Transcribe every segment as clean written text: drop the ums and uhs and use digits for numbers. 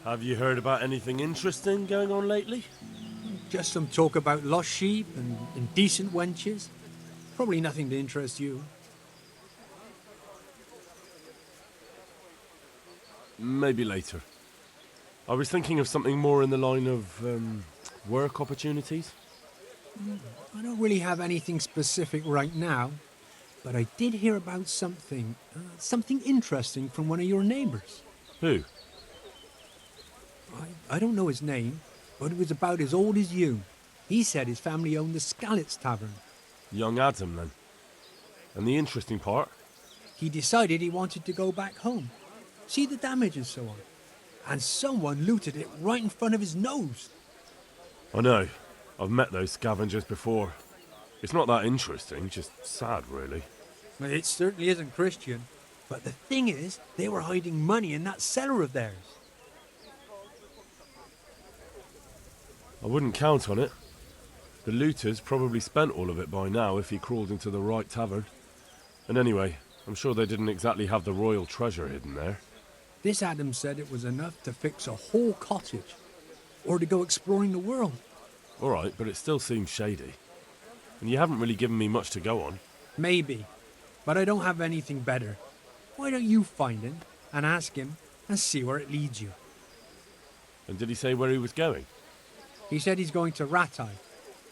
Have you heard about anything interesting going on lately? Just some talk about lost sheep and indecent wenches. Probably nothing to interest you. Maybe later. I was thinking of something more in the line of, work opportunities. I don't really have anything specific right now, but I did hear about something interesting from one of your neighbors. Who? I don't know his name, but it was about as old as you. He said his family owned the Skalitz Tavern. Young Adam, then. And the interesting part? He decided he wanted to go back home, see the damage and so on. And someone looted it right in front of his nose. I know. I've met those scavengers before. It's not that interesting, just sad, really. Well, it certainly isn't Christian. But the thing is, they were hiding money in that cellar of theirs. I wouldn't count on it. The looters probably spent all of it by now if he crawled into the right tavern. And anyway, I'm sure they didn't exactly have the royal treasure hidden there. This Adam said it was enough to fix a whole cottage, or to go exploring the world. Alright, but it still seems shady. And you haven't really given me much to go on. Maybe, but I don't have anything better. Why don't you find him, and ask him, and see where it leads you? And did he say where he was going? He said he's going to Ratai,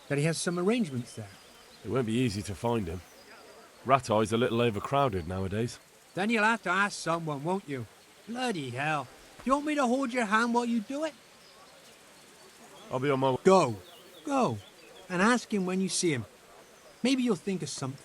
that he has some arrangements there. It won't be easy to find him. Ratai's a little overcrowded nowadays. Then you'll have to ask someone, won't you? Bloody hell. Do you want me to hold your hand while you do it? I'll be on my way. Go, and ask him when you see him. Maybe you'll think of something.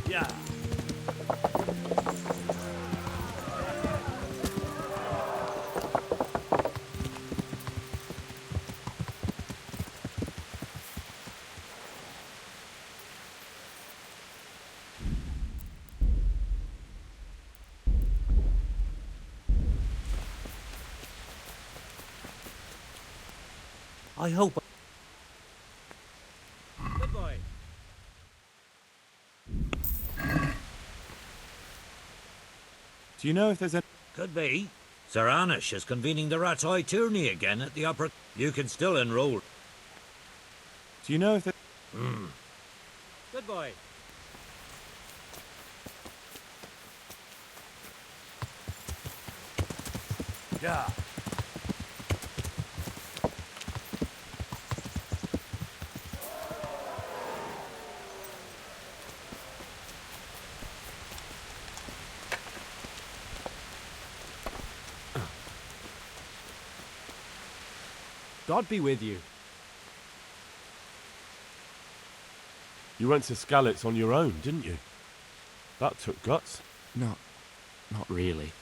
Yeah. I hope. Good boy. Do you know if there's a... Could be. Sir Anish is convening the Ratai tourney again at the upper... You can still enroll. Do you know if there... Good boy. Yeah. God be with you. You went to Skalitz on your own, didn't you? That took guts. Not really.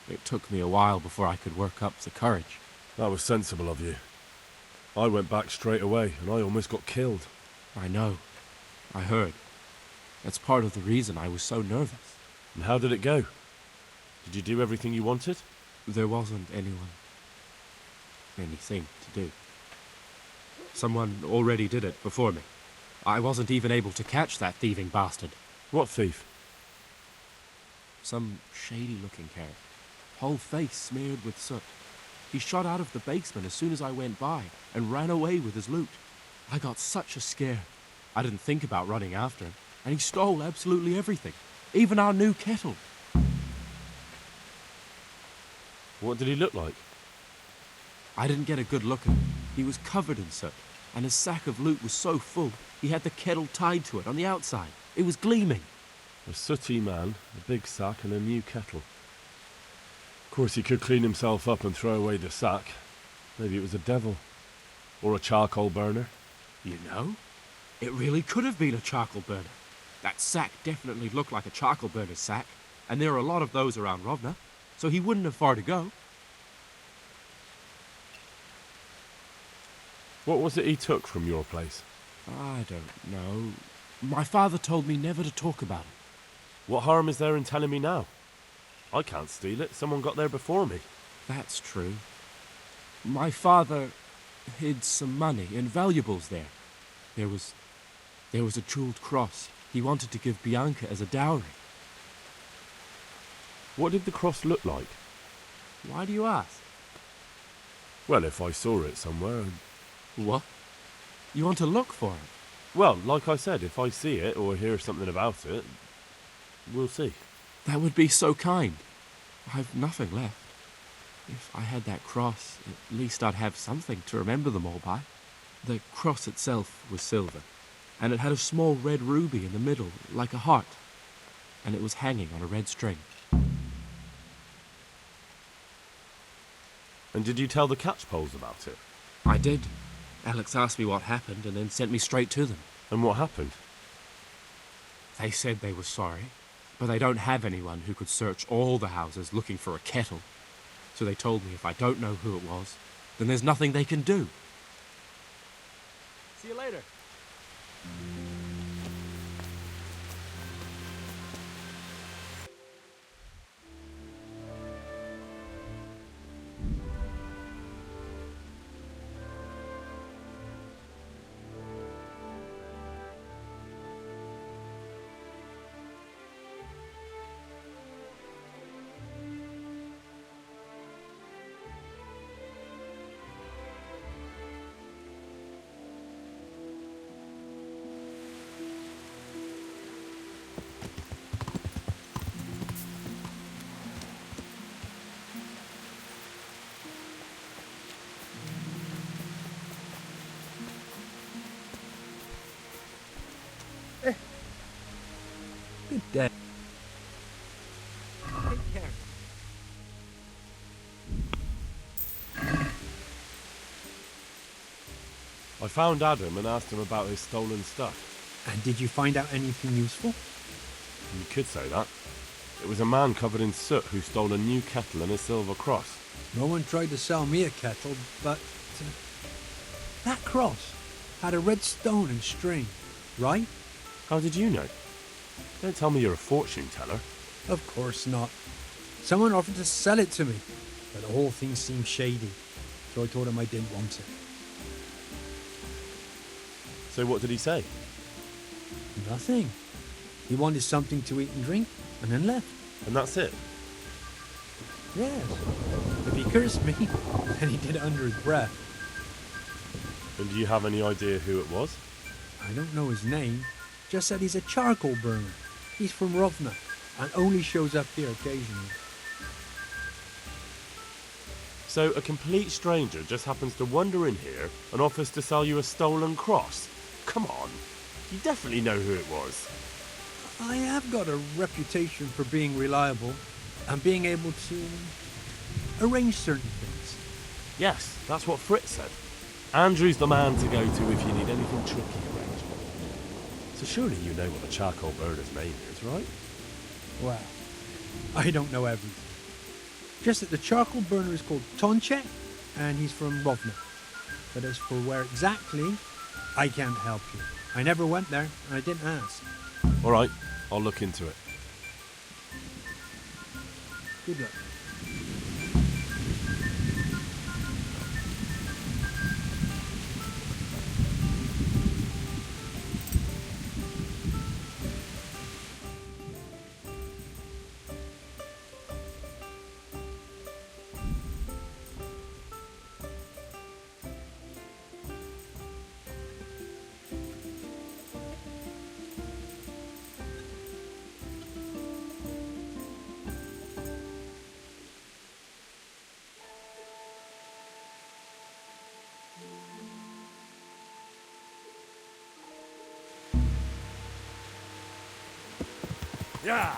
It took me a while before I could work up the courage. That was sensible of you. I went back straight away, and I almost got killed. I know. I heard. That's part of the reason I was so nervous. And how did it go? Did you do everything you wanted? There wasn't anything to do. Someone already did it before me. I wasn't even able to catch that thieving bastard. What thief? Some shady-looking character. Whole face smeared with soot. He shot out of the basement as soon as I went by and ran away with his loot. I got such a scare. I didn't think about running after him, and he stole absolutely everything, even our new kettle. What did he look like? I didn't get a good look at him. He was covered in soot, and his sack of loot was so full, he had the kettle tied to it on the outside. It was gleaming. A sooty man, a big sack and a new kettle. Of course he could clean himself up and throw away the sack. Maybe it was a devil. Or a charcoal burner. You know, it really could have been a charcoal burner. That sack definitely looked like a charcoal burner's sack, and there are a lot of those around Rovna, so he wouldn't have far to go. What was it he took from your place? I don't know. My father told me never to talk about it. What harm is there in telling me now? I can't steal it. Someone got there before me. That's true. My father hid some money and valuables there. There was a jeweled cross he wanted to give Bianca as a dowry. What did the cross look like? Why do you ask? Well, if I saw it somewhere... What? You want to look for it? Well, like I said, if I see it or hear something about it, we'll see. That would be so kind. I've nothing left. If I had that cross, at least I'd have something to remember them all by. The cross itself was silver, and it had a small red ruby in the middle, like a heart, and it was hanging on a red string. And did you tell the catchpoles about it? I did. Alex asked me what happened and then sent me straight to them. And what happened? They said they were sorry, but they don't have anyone who could search all the houses looking for a kettle. So they told me if I don't know who it was, then there's nothing they can do. See you later. Good day. Take care. I found Adam and asked him about his stolen stuff. And did you find out anything useful? You could say that. It was a man covered in soot who stole a new kettle and a silver cross. No one tried to sell me a kettle, but that cross had a red stone and string, right? How did you know? Don't tell me you're a fortune teller. Of course not. Someone offered to sell it to me, but the whole thing seemed shady, so I told him I didn't want it. So what did he say? Nothing. He wanted something to eat and drink, and then left. And that's it? Yes. If he cursed me, then he did it under his breath. And do you have any idea who it was? I don't know his name, just said he's a charcoal burner. He's from Rovna, and only shows up here occasionally. So a complete stranger just happens to wander in here and offers to sell you a stolen cross? Come on, you definitely know who it was. I have got a reputation for being reliable and being able to arrange certain things. Yes, that's what Fritz said. Andrew's the man to go to if you need anything tricky arranged. So surely you know what the charcoal burner's name is, right? Well, I don't know everything. Just that the charcoal burner is called Tonche, and he's from Rovna. But as for where exactly, I can't help you. I never went there, and I didn't ask. All right, I'll look into it. Good luck. Yeah.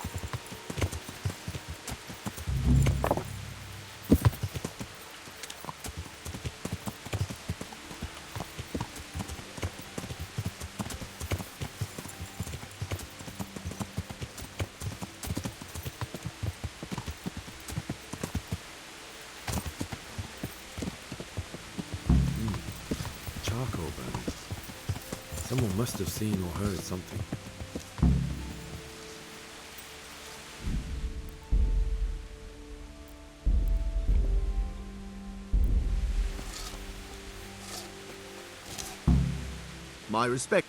Charcoal burning. Someone must have seen or heard something. My respect.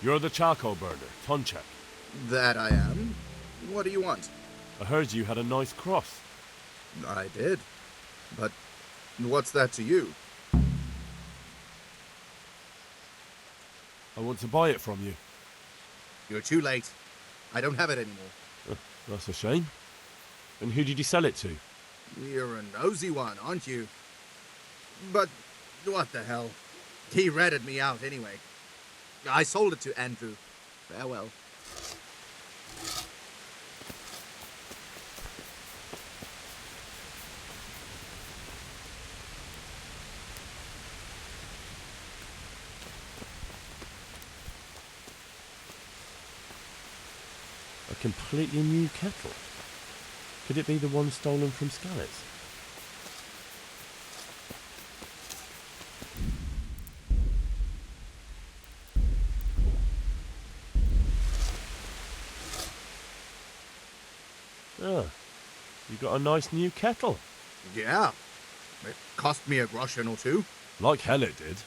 You're the charcoal burner, Tonchek. That I am. What do you want? I heard you had a nice cross. I did. But what's that to you? I want to buy it from you. You're too late. I don't have it anymore. That's a shame. And who did you sell it to? You're a nosy one, aren't you? But what the hell? He ratted me out anyway. I sold it to Andrew. Farewell. A completely new kettle. Could it be the one stolen from Skalitz? Ah, you got a nice new kettle. Yeah. It cost me a groschen or two. Like hell it did.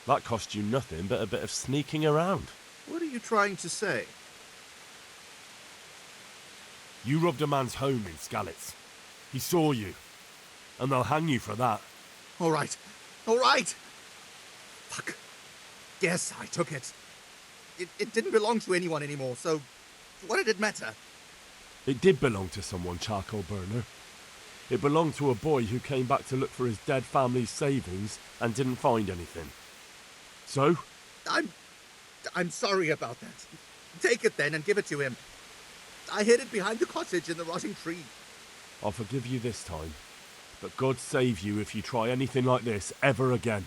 That cost you nothing but a bit of sneaking around. What are you trying to say? You robbed a man's home in Skalitz. He saw you. And they'll hang you for that. All right. All right. Fuck. Yes, I took it. It didn't belong to anyone anymore, so what did it matter? It did belong to someone, Charcoal Burner. It belonged to a boy who came back to look for his dead family's savings and didn't find anything. So? I'm sorry about that. Take it then and give it to him. I hid it behind the cottage in the rotting tree. I'll forgive you this time. But God save you if you try anything like this ever again.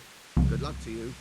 Good luck to you.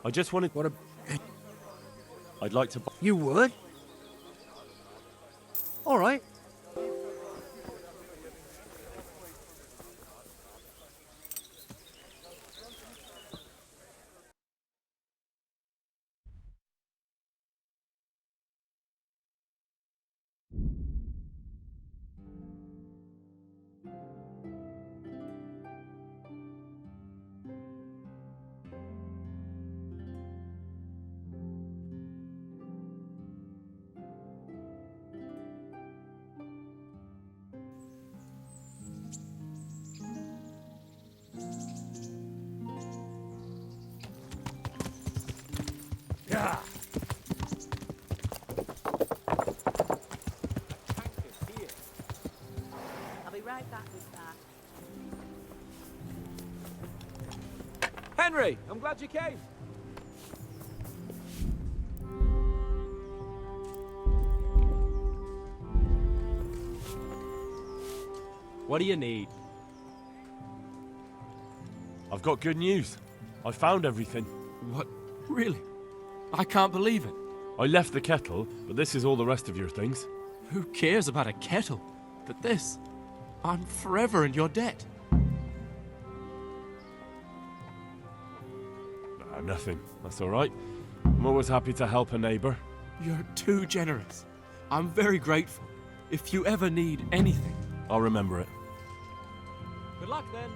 I just wanted... What a... I'd like to... You would? All right. Yeah. I'll be right back with that. Henry, I'm glad you came. What do you need? I've got good news. I found everything. What? Really? I can't believe it. I left the kettle, but this is all the rest of your things. Who cares about a kettle? But this, I'm forever in your debt. Nothing. That's all right. I'm always happy to help a neighbour. You're too generous. I'm very grateful. If you ever need anything, I'll remember it. Good luck then.